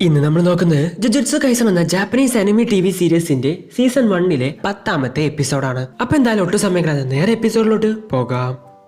ഇന്ന് നമ്മൾ നോക്കുന്നത് ജുജുത്സു കൈസൻ എന്ന ജാപ്പനീസ് അനിമി ടി.വി. സീരീസിന്റെ സീസൺ 1 10ാമത്തെ എപ്പിസോഡാണ്. അപ്പൊ എന്തായാലും ഒട്ടും സമയം കളയാതെ നേരെ എപ്പിസോഡിലോട്ട് പോകാം.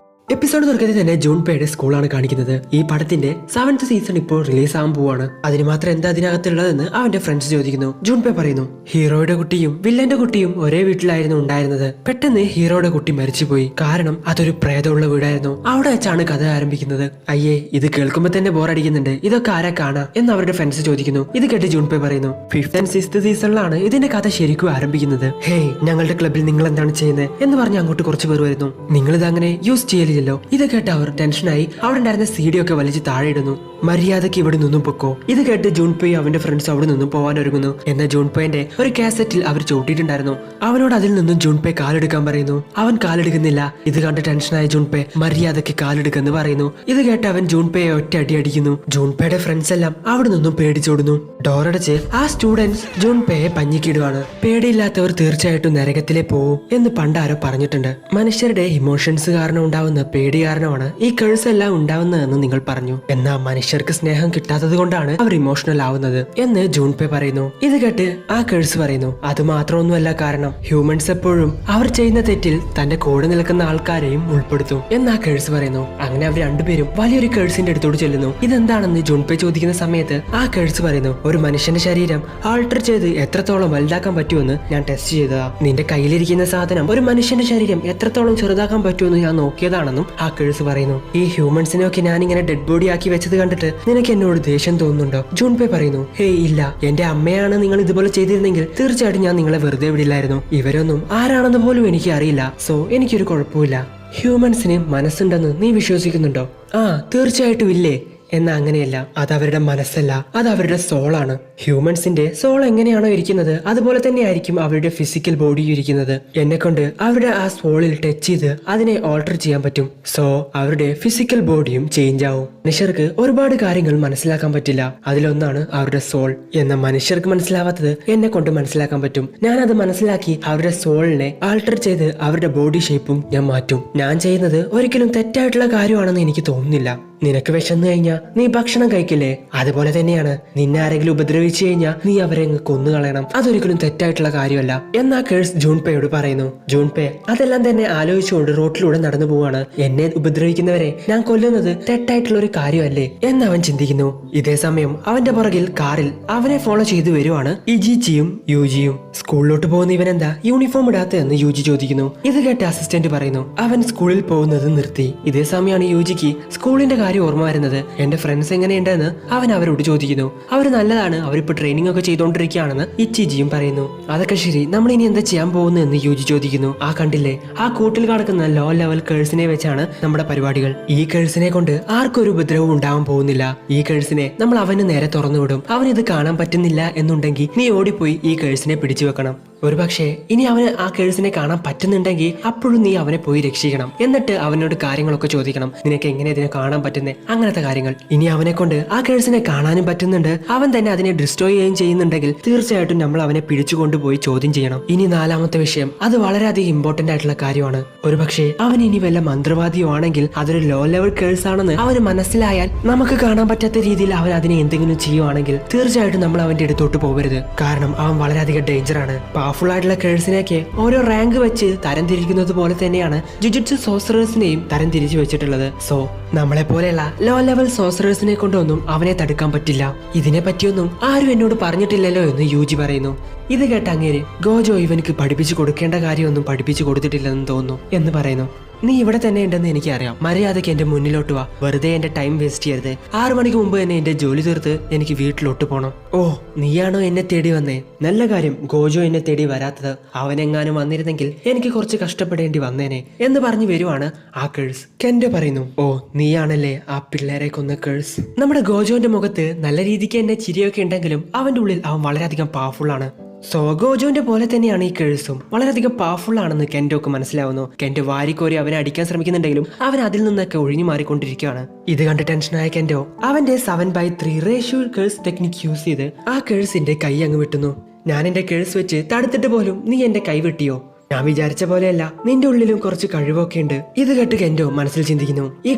എപ്പിസോഡ് തുറക്കത്തിൽ തന്നെ ജൂൺപേയുടെ സ്കൂളാണ് കാണിക്കുന്നത്. ഈ പടത്തിന്റെ 7th സീസൺ ഇപ്പോൾ റിലീസ് ആകാൻ പോവാണ്. അതിന് മാത്രം എന്താ അതിനകത്തുള്ളതെന്ന് അവന്റെ ഫ്രണ്ട്സ് ചോദിക്കുന്നു. ജൂൺപേ പറയുന്നു, ഹീറോയുടെ കുട്ടിയും വില്ലന്റെ കുട്ടിയും ഒരേ വീട്ടിലായിരുന്നു ഉണ്ടായിരുന്നത്. പെട്ടെന്ന് ഹീറോയുടെ കുട്ടി മരിച്ചുപോയി. കാരണം അതൊരു പ്രേതമുള്ള വീടായിരുന്നു. അവിടെ വെച്ചാണ് കഥ ആരംഭിക്കുന്നത്. അയ്യേ, ഇത് കേൾക്കുമ്പോ തന്നെ ബോറടിക്കുന്നുണ്ട്. ഇതൊക്കെ ആരാ കാണാ എന്ന് അവരുടെ ഫ്രണ്ട്സ് ചോദിക്കുന്നു. ഇത് കേട്ട് ജൂൺപേ പറയുന്നു, 5th and 6th സീസണിലാണ് ഇതിന്റെ കഥ ശരിക്കും ആരംഭിക്കുന്നത്. ഹേയ്, ഞങ്ങളുടെ ക്ലബിൽ നിങ്ങൾ എന്താണ് ചെയ്യുന്നത് എന്ന് പറഞ്ഞ് അങ്ങോട്ട് കുറച്ച് പേർ വരുന്നു. നിങ്ങളിത് അങ്ങനെ യൂസ് ചെയ്യലില്ല. ഇത് കേട്ട് അവർ ടെൻഷനായി അവിടെ ഉണ്ടായിരുന്ന CD ഒക്കെ വലിച്ച് താഴെ ഇടുന്നു. മര്യാദക്ക് ഇവിടെ നിന്നും പൊക്കോ. ഇത് കേട്ട് ജൂൺപേയും അവന്റെ ഫ്രണ്ട്സ് അവിടെ നിന്നും പോകാൻ ഒരുങ്ങുന്നു. എന്നാൽ ജൂൺപേന്റെ ഒരു കാസറ്റിൽ അവർ ചവിട്ടിയിട്ടുണ്ടായിരുന്നു. അവനോട് അതിൽ നിന്നും ജൂൺപേ കാലെടുക്കാൻ പറയുന്നു. അവൻ കാലെടുക്കുന്നില്ല. ഇത് കണ്ട് ടെൻഷനായ ജൂൺപേ മര്യാദക്ക് കാലെടുക്കെന്ന് പറയുന്നു. ഇത് കേട്ട് അവൻ ജൂൺപേയെ ഒറ്റ അടി അടിക്കുന്നു. ജൂൺപേയുടെ ഫ്രണ്ട്സ് എല്ലാം അവിടെ നിന്നും പേടിച്ചോടുന്നു. ഡോറടച്ച് ആ സ്റ്റുഡൻസ് ജൂൺപേയെ പഞ്ഞിക്കിടുവാണ്. പേടിയില്ലാത്തവർ തീർച്ചയായിട്ടും നരകത്തിലെ പോവും എന്ന് പണ്ടാരോ പറഞ്ഞിട്ടുണ്ട്. മനുഷ്യരുടെ ഇമോഷൻസ് കാരണം ഉണ്ടാവുന്ന പേടി കാരണമാണ് ഈ കേഴ്സ് എല്ലാം ഉണ്ടാവുന്നതെന്ന് നിങ്ങൾ പറഞ്ഞു. എന്നാൽ മനുഷ്യർക്ക് സ്നേഹം കിട്ടാത്തത് കൊണ്ടാണ് അവർ ഇമോഷണൽ ആവുന്നത് എന്ന് ജൂൺപേ പറയുന്നു. ഇത് കേട്ട് ആ കേഴ്സ് പറയുന്നു, അത് മാത്രമൊന്നുമല്ല കാരണം. ഹ്യൂമൻസ് എപ്പോഴും അവർ ചെയ്യുന്ന തെറ്റിൽ തന്റെ കൂടെ നിൽക്കുന്ന ആൾക്കാരെയും ഉൾപ്പെടുത്തും എന്ന് ആ കേഴ്സ് പറയുന്നു. അങ്ങനെ അവർ രണ്ടുപേരും വലിയൊരു കേഴ്സിന്റെ അടുത്തോട് ചെല്ലുന്നു. ഇതെന്താണെന്ന് ജൂൺപേ ചോദിക്കുന്ന സമയത്ത് ആ കേഴ്സ് പറയുന്നു, ഒരു മനുഷ്യന്റെ ശരീരം ആൾട്ടർ ചെയ്ത് എത്രത്തോളം വലുതാക്കാൻ പറ്റുമെന്ന് ഞാൻ ടെസ്റ്റ് ചെയ്തതാ. നിന്റെ കയ്യിലിരിക്കുന്ന സാധനം ഒരു മനുഷ്യന്റെ ശരീരം എത്രത്തോളം ചെറുതാക്കാൻ പറ്റുമെന്ന് ഞാൻ നോക്കിയതാണെന്നും ആ കേഴ്സ് പറയുന്നു. ഈ ഹ്യൂമൻസിനെ ഒക്കെ ഞാൻ ഇങ്ങനെ ഡെഡ് ബോഡി ആക്കി വെച്ചത് കണ്ടിട്ട് നിനക്ക് എന്നോട് ദേഷ്യം തോന്നുന്നുണ്ടോ? ജൂൺപേ പറയുന്നു, ഹേയ് ഇല്ല, എന്റെ അമ്മയാണ് നിങ്ങൾ ഇതുപോലെ ചെയ്തിരുന്നെങ്കിൽ തീർച്ചയായിട്ടും ഞാൻ നിങ്ങളെ വെറുതെ വിടില്ലായിരുന്നു. ഇവരൊന്നും ആരാണെന്ന് പോലും എനിക്ക് അറിയില്ല. സോ എനിക്കൊരു കുഴപ്പമില്ല. ഹ്യൂമൻസിന് മനസ്സുണ്ടെന്ന് നീ വിശ്വസിക്കുന്നുണ്ടോ? ആ, തീർച്ചയായിട്ടും ഇല്ലേ? എന്നാ അങ്ങനെയല്ല, അത് അവരുടെ മനസ്സല്ല, അത് അവരുടെ സോളാണ്. ഹ്യൂമൻസിന്റെ സോൾ എങ്ങനെയാണോ ഇരിക്കുന്നത് അതുപോലെ തന്നെ ആയിരിക്കും അവരുടെ ഫിസിക്കൽ ബോഡി ഇരിക്കുന്നത്. എന്നെ കൊണ്ട് അവരുടെ ആ സോളിൽ ടച്ച് ചെയ്ത് അതിനെ ഓൾട്ടർ ചെയ്യാൻ പറ്റും. സോ അവരുടെ ഫിസിക്കൽ ബോഡിയും ചേഞ്ച് ആവും. മനുഷ്യർക്ക് ഒരുപാട് കാര്യങ്ങൾ മനസ്സിലാക്കാൻ പറ്റില്ല. അതിലൊന്നാണ് അവരുടെ സോൾ. എന്ന മനുഷ്യർക്ക് മനസ്സിലാവാത്തത് എന്നെ കൊണ്ട് മനസ്സിലാക്കാൻ പറ്റും. ഞാൻ അത് മനസ്സിലാക്കി അവരുടെ സോളിനെ ആൾട്ടർ ചെയ്ത് അവരുടെ ബോഡി ഷേപ്പും ഞാൻ മാറ്റും. ഞാൻ ചെയ്യുന്നത് ഒരിക്കലും തെറ്റായിട്ടുള്ള കാര്യമാണെന്ന് എനിക്ക് തോന്നുന്നില്ല. നിനക്ക് വിശന്നു കഴിഞ്ഞാ നീ ഭക്ഷണം കഴിക്കില്ലേ? അതുപോലെ തന്നെയാണ് നിന്നെ ആരെങ്കിലും ഉപദ്രവിച്ചു കഴിഞ്ഞാൽ നീ അവരെ കൊന്നുകളയണം. അതൊരിക്കലും തെറ്റായിട്ടുള്ള കാര്യമല്ല എന്നാ കേഴ്സ് ജൂൺപേയോട് പറയുന്നു. ജൂൺപേ അതെല്ലാം തന്നെ ആലോചിച്ചുകൊണ്ട് റോട്ടിലൂടെ നടന്നു പോവാണ്. എന്നെ ഉപദ്രവിക്കുന്നവരെ ഞാൻ കൊല്ലുന്നത് തെറ്റായിട്ടുള്ള ഒരു കാര്യമല്ലേ എന്ന് അവൻ ചിന്തിക്കുന്നു. ഇതേ സമയം അവന്റെ പുറകിൽ കാറിൽ അവനെ ഫോളോ ചെയ്തു വരുവാണ് ഇജിച്ചിയും യൂജിയും. സ്കൂളിലോട്ട് പോകുന്ന ഇവനെന്താ യൂണിഫോം ഇടാത്തതെന്ന് യൂജി ചോദിക്കുന്നു. ഇത് കേട്ട് അസിസ്റ്റന്റ് പറയുന്നു, അവൻ സ്കൂളിൽ പോകുന്നത് നിർത്തി. ഇതേ സമയമാണ് യൂജിക്ക് സ്കൂളിന്റെ ഓർമ്മ വരുന്നത്. എന്റെ ഫ്രണ്ട്സ് എങ്ങനെയുണ്ടെന്ന് അവൻ അവരോട് ചോദിക്കുന്നു. അവര് നല്ലതാണ്, അവരിപ്പോ ട്രെയിനിങ് ഒക്കെ ചെയ്തോണ്ടിരിക്കുകയാണെന്ന് ഇച്ചിജിയും പറയുന്നു. അതൊക്കെ ശരി, നമ്മൾ ഇനി എന്താ ചെയ്യാൻ പോകുന്നതെന്ന് യൂജി ചോദിക്കുന്നു. ആ കണ്ടില്ലേ, ആ കൂട്ടിൽ കിടക്കുന്ന ലോ ലെവൽ കേഴ്സിനെ വെച്ചാണ് നമ്മുടെ പരിപാടികൾ. ഈ കേഴ്സിനെ കൊണ്ട് ആർക്കൊരു ഉപദ്രവവും ഉണ്ടാവാൻ പോകുന്നില്ല. ഈ കേഴ്സിനെ നമ്മൾ അവന് നേരെ തുറന്നു വിടും. അവനിത് കാണാൻ പറ്റുന്നില്ല എന്നുണ്ടെങ്കിൽ നീ ഓടിപ്പോയി ഈ കേഴ്സിനെ പിടിച്ചു വെക്കണം. ഒരു പക്ഷേ ഇനി അവന് ആ കേഴ്സിനെ കാണാൻ പറ്റുന്നുണ്ടെങ്കിൽ അപ്പോഴും നീ അവനെ പോയി രക്ഷിക്കണം. എന്നിട്ട് അവനോട് കാര്യങ്ങളൊക്കെ ചോദിക്കണം. നിനക്ക് എങ്ങനെ ഇതിനെ കാണാൻ പറ്റുന്നേ, അങ്ങനത്തെ കാര്യങ്ങൾ. ഇനി അവനെ കൊണ്ട് ആ കേഴ്സിനെ കാണാനും പറ്റുന്നുണ്ട്, അവൻ തന്നെ അതിനെ ഡിസ്ട്രോയ് ചെയ്യുകയും ചെയ്യുന്നുണ്ടെങ്കിൽ തീർച്ചയായിട്ടും നമ്മൾ അവനെ പിടിച്ചു കൊണ്ടുപോയി ചോദ്യം ചെയ്യണം. ഇനി 4ാമത്തെ വിഷയം, അത് വളരെയധികം ഇമ്പോർട്ടന്റ് ആയിട്ടുള്ള കാര്യമാണ്. ഒരു പക്ഷേ അവൻ ഇനി വല്ല മന്ത്രവാദിയോ ആണെങ്കിൽ അതൊരു ലോ ലെവൽ കേഴ്സ് ആണെന്ന് അവന് മനസ്സിലായാൽ നമുക്ക് കാണാൻ പറ്റാത്ത രീതിയിൽ അവൻ അതിനെ എന്തെങ്കിലും ചെയ്യുവാണെങ്കിൽ തീർച്ചയായിട്ടും നമ്മൾ അവന്റെ അടുത്തോട്ട് പോകരുത്. കാരണം അവൻ വളരെയധികം ഡേഞ്ചറാണ്. പവർഫുൾ ആയിട്ടുള്ള കേഴ്സിനെയൊക്കെ ഓരോ റാങ്ക് വെച്ച് തരംതിരിക്കുന്നത് പോലെ തന്നെയാണ് ജുജുത്സു സോസറേഴ്സിനെയും തരംതിരിച്ചു വെച്ചിട്ടുള്ളത്. സോ നമ്മളെ പോലെയുള്ള ലോ ലെവൽ സോസറേഴ്സിനെ കൊണ്ടൊന്നും അവനെ തടുക്കാൻ പറ്റില്ല. ഇതിനെ പറ്റിയൊന്നും ആരും എന്നോട് പറഞ്ഞിട്ടില്ലല്ലോ എന്ന് യൂജി പറയുന്നു. ഇത് കേട്ട അങ്ങേര്, ഗോജോ ഇവനക്ക് പഠിപ്പിച്ചു കൊടുക്കേണ്ട കാര്യമൊന്നും പഠിപ്പിച്ചു കൊടുത്തിട്ടില്ലെന്ന് തോന്നുന്നു എന്ന് പറയുന്നു. നീ ഇവിടെ തന്നെ ഉണ്ടെന്ന് എനിക്കറിയാം, മര്യാദയ്ക്ക് എന്റെ മുന്നിലോട്ട് വാ, വെറുതെ എന്റെ ടൈം വേസ്റ്റ് ചെയ്യരുത്. 6 മണിക്ക് മുമ്പ് തന്നെ എന്റെ ജോലി തീർത്ത് എനിക്ക് വീട്ടിലോട്ട് പോണം. ഓ, നീയാണോ എന്നെ തേടി വന്നേ? നല്ല കാര്യം ഗോജോ എന്നെ തേടി വരാത്തത്. അവനെങ്ങാനും വന്നിരുന്നെങ്കിൽ എനിക്ക് കുറച്ച് കഷ്ടപ്പെടേണ്ടി വന്നേനെ എന്ന് പറഞ്ഞു വരുവാണ് ആ കേഴ്സ്. കെൻഡോ പറയുന്നു, ഓ നീയാണല്ലേ ആ പിള്ളേരെ കൊന്ന കേഴ്സ്. നമ്മുടെ ഗോജോന്റെ മുഖത്ത് നല്ല രീതിക്ക് എന്നെ ചിരിയൊക്കെ ഉണ്ടെങ്കിലും അവന്റെ ഉള്ളിൽ അവൻ വളരെയധികം പവർഫുൾ ആണ്. സോ ഗോജോന്റെ പോലെ തന്നെയാണ് ഈ കേഴ്സും. വളരെയധികം പവർഫുൾ ആണെന്ന് കെൻഡോക്ക് മനസ്സിലാവുന്നു. കെൻഡോ വാരിക്കോരി അവനെ അടിക്കാൻ ശ്രമിക്കുന്നുണ്ടെങ്കിലും അവൻ അതിൽ നിന്നൊക്കെ ഒഴിഞ്ഞു മാറിക്കൊണ്ടിരിക്കുകയാണ്. ഇത് കണ്ട് ടെൻഷനായ കെൻഡോ അവന്റെ 7/3 റേഷ്യോ കേഴ്സ് ടെക്നിക് യൂസ് ചെയ്ത് ആ കേഴ്സിന്റെ കൈ അങ്ങ് വെട്ടുന്നു. ഞാൻ എന്റെ കേഴ്സ് വെച്ച് തടുത്തിട്ട് പോലും നീ എന്റെ കൈ വെട്ടിയോ? ഞാൻ വിചാരിച്ച പോലെയല്ല, നിന്റെ ഉള്ളിലും കുറച്ച് കഴിവൊക്കെ ഉണ്ട്. ഇത് കേട്ട് കെന്റോ മനസ്സിൽ ചിന്തിക്കുന്നു, ഈ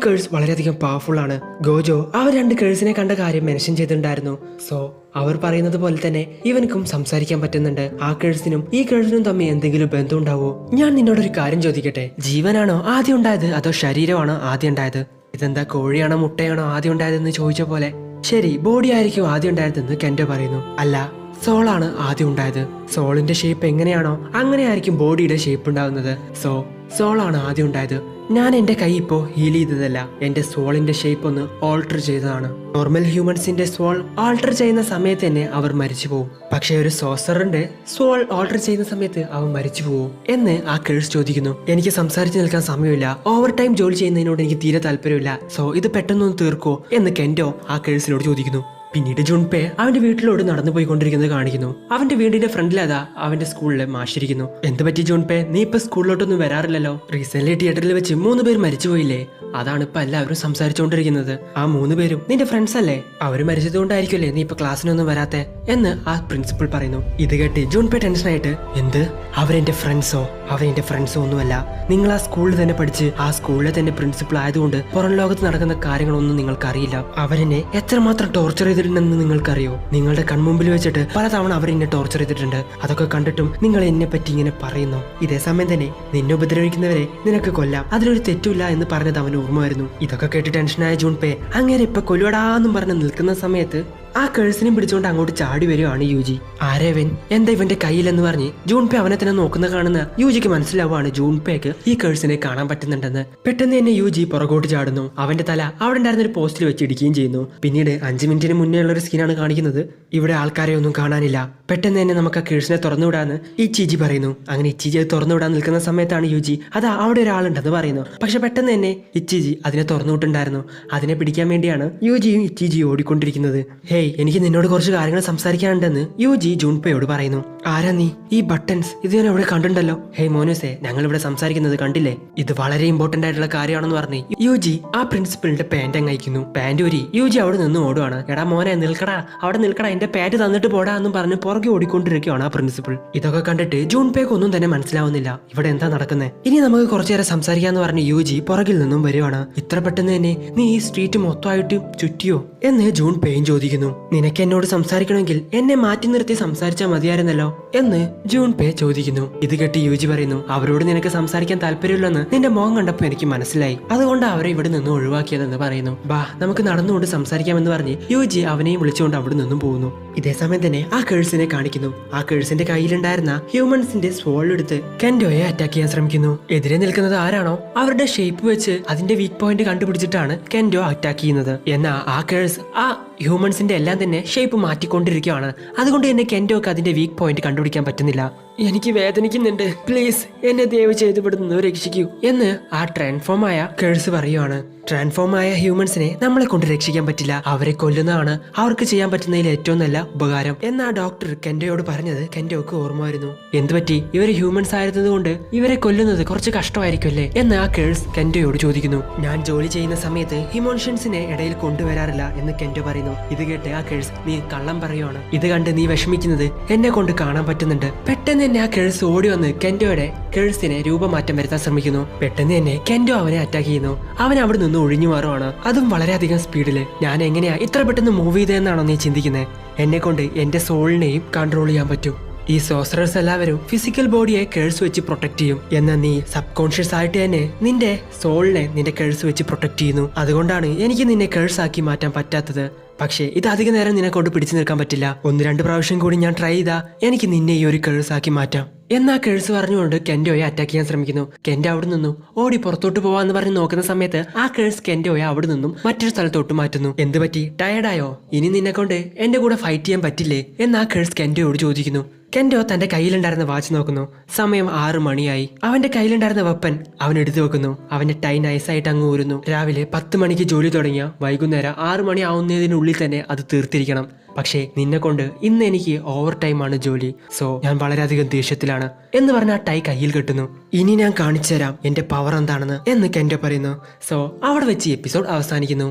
കേഴ്സ് വളരെയധികം പവർഫുൾ ആണ്. ഗോജോ അവർ 2 കേഴ്സിനെ കണ്ട കാര്യം മെൻഷൻ ചെയ്തിട്ടുണ്ടായിരുന്നു. സോ അവർ പറയുന്നത് പോലെ തന്നെ ഇവനക്കും സംസാരിക്കാൻ പറ്റുന്നുണ്ട്. ആ കേഴ്സിനും ഈ കേഴ്സിനും തമ്മിൽ എന്തെങ്കിലും ബന്ധം ഉണ്ടാവോ? ഞാൻ നിന്നോടൊരു കാര്യം ചോദിക്കട്ടെ, ജീവനാണോ ആദ്യം ഉണ്ടായത് അതോ ശരീരമാണോ ആദ്യം ഉണ്ടായത്? ഇതെന്താ കോഴിയാണോ മുട്ടയാണോ ആദ്യം ഉണ്ടായതെന്ന് ചോദിച്ച പോലെ. ശരി, ബോഡി ആയിരിക്കും ആദ്യം ഉണ്ടായതെന്ന് കെന്റോ പറയുന്നു. അല്ല, സോളാണ് ആദ്യം ഉണ്ടായത്. സോളിന്റെ ഷേപ്പ് എങ്ങനെയാണോ അങ്ങനെയായിരിക്കും ബോഡിയുടെ ഷേപ്പ് ഉണ്ടാകുന്നത്. സോ സോളാണ് ആദ്യം ഉണ്ടായത്. ഞാൻ എന്റെ കൈ ഇപ്പോ ഹീൽ ചെയ്തതല്ല, എന്റെ സോളിന്റെ ഷേപ്പ് ഒന്ന് ഓൾട്ടർ ചെയ്തതാണ്. നോർമൽ ഹ്യൂമൻസിന്റെ സോൾ ഓൾട്ടർ ചെയ്യുന്ന സമയത്ത് തന്നെ അവർ മരിച്ചു പോകും. പക്ഷെ ഒരു സോസറിന്റെ സോൾ ഓൾട്ടർ ചെയ്യുന്ന സമയത്ത് അവൻ മരിച്ചു പോകും എന്ന് ആ കേഴ്സ് ചോദിക്കുന്നു. എനിക്ക് സംസാരിച്ചു നിൽക്കാൻ സമയമില്ല, ഓവർ ടൈം ജോലി ചെയ്യുന്നതിനോട് എനിക്ക് തീരെ താല്പര്യമില്ല. സോ ഇത് പെട്ടെന്നൊന്ന് തീർക്കോ എന്ന് കെന്റോ ആ കേഴ്സിനോട് ചോദിക്കുന്നു. പിന്നീട് ജുൻപെ അവന്റെ വീട്ടിലോട് നടന്നു പോയിക്കൊണ്ടിരിക്കുന്നത് കാണിക്കുന്നു. അവന്റെ വീടിന്റെ ഫ്രണ്ടിലതാ അവന്റെ സ്കൂളിലെ മാഷിരിക്കുന്നു. എന്ത് പറ്റി ജുൻപെ, നീ ഇപ്പൊ സ്കൂളിലോട്ടൊന്നും വരാറില്ലല്ലോ? റീസെന്റ് തിയേറ്ററിൽ വെച്ച് 3 പേർ മരിച്ചുപോയില്ലേ? അതാണ് ഇപ്പൊ എല്ലാവരും സംസാരിച്ചുകൊണ്ടിരിക്കുന്നത്. ആ 3 പേരും നിന്റെ ഫ്രണ്ട്സ് അല്ലേ? അവര് മരിച്ചതുകൊണ്ടായിരിക്കുമല്ലേ നീ ഇപ്പൊ ക്ലാസ്സിനൊന്നും വരാത്തെ എന്ന് ആ പ്രിൻസിപ്പൽ പറയുന്നു. ഇത് കേട്ട് ജുൻപെ ടെൻഷനായിട്ട്, എന്ത് അവരെന്റെ ഫ്രണ്ട്സോ? അവരെന്റെ ഫ്രണ്ട്സോ ഒന്നുമല്ല. നിങ്ങൾ ആ സ്കൂളിൽ തന്നെ പഠിച്ച് ആ സ്കൂളിലെ തന്നെ പ്രിൻസിപ്പൽ ആയതുകൊണ്ട് പുറം ലോകത്ത് നടക്കുന്ന കാര്യങ്ങളൊന്നും നിങ്ങൾക്കറിയില്ല. അവരെന്നെ എത്രമാത്രം ടോർച്ചർ ചെയ്തിട്ടുണ്ടെന്ന് നിങ്ങൾക്കറിയോ? നിങ്ങളുടെ കൺമുമ്പിൽ വെച്ചിട്ട് പലതവണ അവരെന്നെ ടോർച്ചർ ചെയ്തിട്ടുണ്ട്. അതൊക്കെ കണ്ടിട്ടും നിങ്ങൾ എന്നെ പറ്റി ഇങ്ങനെ പറയുന്നു. ഇതേ സമയം തന്നെ നിന്നെ ഉപദ്രവിക്കുന്നവരെ നിനക്ക് കൊല്ലാം, അതിലൊരു തെറ്റില്ല എന്ന് പറഞ്ഞത് അവന് ഓർമ്മ വരുന്നു. ഇതൊക്കെ കേട്ട് ടെൻഷനായ ജൂൺപെ അങ്ങനെ ഇപ്പൊ കൊല്ലുവടാന്നും പറഞ്ഞ് നിൽക്കുന്ന സമയത്ത് ആ കേഴ്സിനെ പിടിച്ചുകൊണ്ട് അങ്ങോട്ട് ചാടി വരുവാണ് യൂജി. ആരേവൻ, എന്താ ഇവന്റെ കയ്യിലെന്ന് പറഞ്ഞ് ജൂൺപെ അവനെ തന്നെ നോക്കുന്ന കാണുന്ന യൂജിക്ക് മനസ്സിലാവുകയാണ് ജൂൺപേക്ക് ഈ കേഴ്സിനെ കാണാൻ പറ്റുന്നുണ്ടെന്ന്. പെട്ടെന്ന് തന്നെ യൂജി പുറകോട്ട് ചാടുന്നു. അവന്റെ തല അവിടെ ഉണ്ടായിരുന്ന ഒരു പോസ്റ്റിൽ വെച്ച് ഇടിക്കുകയും ചെയ്യുന്നു. പിന്നീട് 5 മിനിറ്റിന് മുന്നേ ഉള്ള ഒരു സീനാണ് കാണിക്കുന്നത്. ഇവിടെ ആൾക്കാരെ ഒന്നും കാണാനില്ല. പെട്ടെന്ന് തന്നെ നമുക്ക് ആ കേഴ്സിനെ തുറന്നുവിടാന്ന് ഇച്ചിജി പറയുന്നു. അങ്ങനെ ഇച്ചിജി അത് തുറന്നുവിടാൻ നിൽക്കുന്ന സമയത്താണ് യൂജി അതാ അവിടെ ഒരാളുണ്ടെന്ന് പറയുന്നു. പക്ഷെ പെട്ടെന്ന് തന്നെ ഇച്ചിജി അതിനെ തുറന്നുവിട്ടുണ്ടായിരുന്നു. അതിനെ പിടിക്കാൻ വേണ്ടിയാണ് യൂജിയും ഇച്ചിജിയും ഓടിക്കൊണ്ടിരിക്കുന്നത്. ഹേയ്, എനിക്ക് നിന്നോട് കുറച്ച് കാര്യങ്ങൾ സംസാരിക്കാനുണ്ടെന്ന് യൂജി ജൂൺപെയോട് പറയുന്നു. ആരാ നീ? ഈ ബട്ടൺസ് ഇത് ഞാൻ ഇവിടെ കണ്ടിട്ടുണ്ടല്ലോ. ഹേയ് മോനുസേ, ഞങ്ങൾ ഇവിടെ സംസാരിക്കുന്നത് കണ്ടില്ലേ? ഇത് വളരെ ഇമ്പോർട്ടന്റ് ആയിട്ടുള്ള കാര്യമാണെന്ന് പറഞ്ഞ് യൂജി ആ പ്രിൻസിപ്പലിന്റെ പാന്റ് അങ്ങയക്കുന്നു. പാന്റ് ഊരി യൂജി അവിടെ നിന്ന് ഓടുവാണ്. എടാ മോനെ നിൽക്കടാ, അവിടെ നിൽക്കടാ, എന്റെ പാന്റ് തന്നിട്ട് പോടാ എന്നും പറഞ്ഞ് പുറകെ ഓടിക്കൊണ്ടിരിക്കുകയാണ് ആ പ്രിൻസിപ്പൽ. ഇതൊക്കെ കണ്ടിട്ട് ജൂൺപേക്ക് ഒന്നും തന്നെ മനസ്സിലാവുന്നില്ല, ഇവിടെ എന്താ നടക്കുന്നത്. ഇനി നമുക്ക് കുറച്ചേരം സംസാരിക്കാന്ന് പറഞ്ഞ് യൂജി പുറകിൽ നിന്നും വരുവാണ്. ഇത്ര പെട്ടെന്ന് തന്നെ നീ ഈ സ്ട്രീറ്റ് മൊത്തമായിട്ട് ചുറ്റിയോ എന്ന് ജൂൺപേയും ചോദിക്കുന്നു. നിനക്ക് എന്നോട് സംസാരിക്കണമെങ്കിൽ എന്നെ മാറ്റി നിർത്തി സംസാരിച്ചാൽ മതിയായിരുന്നല്ലോ എന്ന് ജൂൺപേ ചോദിക്കുന്നു. ഇത് കേട്ട് യൂജി പറയുന്നു, അവരോട് നിനക്ക് സംസാരിക്കാൻ താല്പര്യമില്ലെന്ന് നിന്റെ മോൻ കണ്ടപ്പോ എനിക്ക് മനസ്സിലായി, അതുകൊണ്ട് അവരെ ഇവിടെ നിന്ന് ഒഴിവാക്കിയതെന്ന് പറയുന്നു. ബാ നമുക്ക് നടന്നുകൊണ്ട് സംസാരിക്കാമെന്ന് പറഞ്ഞ് യൂജി അവനെയും വിളിച്ചുകൊണ്ട് അവിടെ നിന്നും പോകുന്നു. ഇതേ സമയം തന്നെ ആ കേഴ്സിനെ കാണിക്കുന്നു. ആ കേഴ്സിന്റെ കയ്യിലുണ്ടായിരുന്ന ഹ്യൂമൻസിന്റെ സോൾ എടുത്ത് കെന്റോയെ അറ്റാക്ക് ചെയ്യാൻ ശ്രമിക്കുന്നു. എതിരെ നിൽക്കുന്നത് ആരാണോ അവരുടെ ഷേപ്പ് വെച്ച് അതിന്റെ വീക്ക് പോയിന്റ് കണ്ടുപിടിച്ചിട്ടാണ് കെന്റോ അറ്റാക്ക് ചെയ്യുന്നത്. എന്നാൽ ആ കേഴ്സ് ആ ഹ്യൂമൻസിന്റെ എല്ലാം തന്നെ ഷേപ്പ് മാറ്റിക്കൊണ്ടിരിക്കുകയാണ്. അതുകൊണ്ട് തന്നെ കെന്റോക്ക് അതിന്റെ വീക്ക് പോയിന്റ് കണ്ടുപിടിക്കാൻ പറ്റുന്നില്ല. എനിക്ക് വേദനിക്കുന്നുണ്ട്, പ്ലീസ് എന്നെ ദയവ് ചെയ്ത് ഇവിടുന്ന് രക്ഷിക്കൂ എന്ന് ആ ട്രാൻസ്ഫോം ആയ കേഴ്സ് പറയുവാണ്. ട്രാൻസ്ഫോം ആയ ഹ്യൂമൻസിനെ നമ്മളെ കൊണ്ട് രക്ഷിക്കാൻ പറ്റില്ല, അവരെ കൊല്ലുന്നതാണ് അവർക്ക് ചെയ്യാൻ പറ്റുന്നതിൽ ഏറ്റവും നല്ല ഉപകാരം എന്നാ ഡോക്ടർ കെന്റോയോട് പറഞ്ഞത് കെന്റോക്ക് ഓർമ്മ വരുന്നു. എന്തുപറ്റി, ഇവർ ഹ്യൂമൻസ് ആയിരുന്നത് കൊണ്ട് ഇവരെ കൊല്ലുന്നത് കുറച്ച് കഷ്ടമായിരിക്കുമല്ലേ എന്ന് ആ കേഴ്സ് കെന്റോയോട് ചോദിക്കുന്നു. ഞാൻ ജോലി ചെയ്യുന്ന സമയത്ത് ഇമോഷൻസിനെ ഇടയിൽ കൊണ്ടുവരാറില്ല എന്ന് കെന്റോ പറയുന്നു. ഇത് കേട്ട് ആ കേഴ്സ്, നീ കള്ളം പറയുവാണ്, ഇത് കണ്ട് നീ വിഷമിക്കുന്നത് എന്നെ കൊണ്ട് കാണാൻ പറ്റുന്നുണ്ട്. പെട്ടെന്ന് തന്നെ ആ കേഴ്സ് ഓടി വന്ന് കെന്റോയുടെ കേഴ്സിനെ രൂപമാറ്റം വരുത്താൻ ശ്രമിക്കുന്നു. പെട്ടെന്ന് തന്നെ കെന്റോ അവനെ അറ്റാക്ക് ചെയ്യുന്നു. അവൻ അവിടെ നിന്ന് ഒഴിഞ്ഞു മാറുവാണ്, അതും വളരെയധികം സ്പീഡില്. ഞാൻ എങ്ങനെയാ ഇത്ര പെട്ടെന്ന് മൂവ് ചെയ്തതെന്നാണോ നീ ചിന്തിക്കുന്നത്? എന്നെ കൊണ്ട് എന്റെ സോളിനെയും കൺട്രോൾ ചെയ്യാൻ പറ്റും. ഈ സോസറേഴ്സ് എല്ലാവരും ഫിസിക്കൽ ബോഡിയെ കേഴ്സ് വെച്ച് പ്രൊട്ടക്ട് ചെയ്യും, എന്നാൽ നീ സബ് കോൺഷ്യസ് ആയിട്ട് തന്നെ നിന്റെ സോളിനെ നിന്റെ കേഴ്സ് വെച്ച് പ്രൊട്ടക്ട് ചെയ്യുന്നു. അതുകൊണ്ടാണ് എനിക്ക് നിന്നെ കേഴ്സ് ആക്കി മാറ്റാൻ പറ്റാത്തത്. പക്ഷേ ഇത് അധിക നേരം നിന്നെ കൊണ്ട് പിടിച്ചു നിൽക്കാൻ പറ്റില്ല. 1-2 പ്രാവശ്യം കൂടി ഞാൻ ട്രൈ ചെയ്താ എനിക്ക് നിന്നെ ഈ ഒരു കേഴ്സ് ആക്കി മാറ്റാം എന്നാ കേഴ്സ് പറഞ്ഞുകൊണ്ട് കെന്റോയെ അറ്റാക്ക് ചെയ്യാൻ ശ്രമിക്കുന്നു. കെന്റോ അവിടെ നിന്നും ഓടി പുറത്തോട്ട് പോവാന്ന് പറഞ്ഞ് നോക്കുന്ന സമയത്ത് ആ കേഴ്സ് കെന്റോയെ അവിടെ നിന്നും മറ്റൊരു സ്ഥലത്തോട്ട് മാറ്റുന്നു. എന്ത് പറ്റി, ടയർഡായോ? ഇനി നിന്നെ കൊണ്ട് എന്റെ കൂടെ ഫൈറ്റ് ചെയ്യാൻ പറ്റില്ലേ എന്ന് ആ കേഴ്സ് കെന്റോയോട് ചോദിക്കുന്നു. കെന്റോ തന്റെ കയ്യിലുണ്ടായിരുന്ന വാച്ച് നോക്കുന്നു. സമയം 6 മണിയായി. അവന്റെ കയ്യിലുണ്ടായിരുന്ന വെപ്പൻ അവൻ എടുത്തു വെക്കുന്നു. അവന്റെ ടൈ നൈസായിട്ട് അങ്ങ് ഊരുന്നു. രാവിലെ 10 മണിക്ക് ജോലി തുടങ്ങിയ വൈകുന്നേരം 6 മണി ആവുന്നതിനുള്ളിൽ തന്നെ അത് തീർത്തിരിക്കണം. പക്ഷേ നിന്നെ കൊണ്ട് ഇന്ന് എനിക്ക് ഓവർ ടൈം ആണ് ജോലി, സോ ഞാൻ വളരെയധികം ദേഷ്യത്തിലാണ് എന്ന് പറഞ്ഞ ആ ടൈ കയ്യിൽ കെട്ടുന്നു. ഇനി ഞാൻ കാണിച്ചു തരാം എന്റെ പവർ എന്താണെന്ന് എന്ന് കെന്റോ പറയുന്നു. സോ അവിടെ വെച്ച് എപ്പിസോഡ് അവസാനിക്കുന്നു.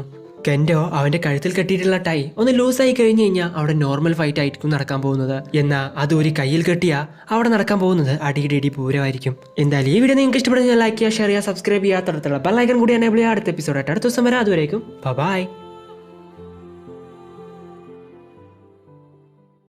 കെൻഡോ അവന്റെ കഴുത്തിൽ കെട്ടിയിട്ടുള്ള ടൈ ഒന്ന് ലൂസായി കഴിഞ്ഞു കഴിഞ്ഞാൽ അവിടെ നോർമൽ ഫൈറ്റ് ആയിരിക്കും നടക്കാൻ പോകുന്നത്. എന്നാൽ അത് ഒരു കയ്യിൽ കെട്ടിയാ അവിടെ നടക്കാൻ പോകുന്നത് അടിയിടി പൂരമായിരിക്കും. എന്തായാലും ഈ വീഡിയോ നിങ്ങൾക്ക് ഇഷ്ടപ്പെടുന്ന ലൈക്ക് ചെയ്യുക, ഷെയർ ചെയ്യുക, സബ്സ്ക്രൈബ് ചെയ്യാത്ത അടുത്തുള്ള ബെൽ ഐക്കൺ കൂടി എനേബിൾ ചെയ്യുക. അടുത്ത എപ്പിസോഡായിട്ട് അടുത്ത ദിവസം വരാം. അതുവരേക്കും ബൈ.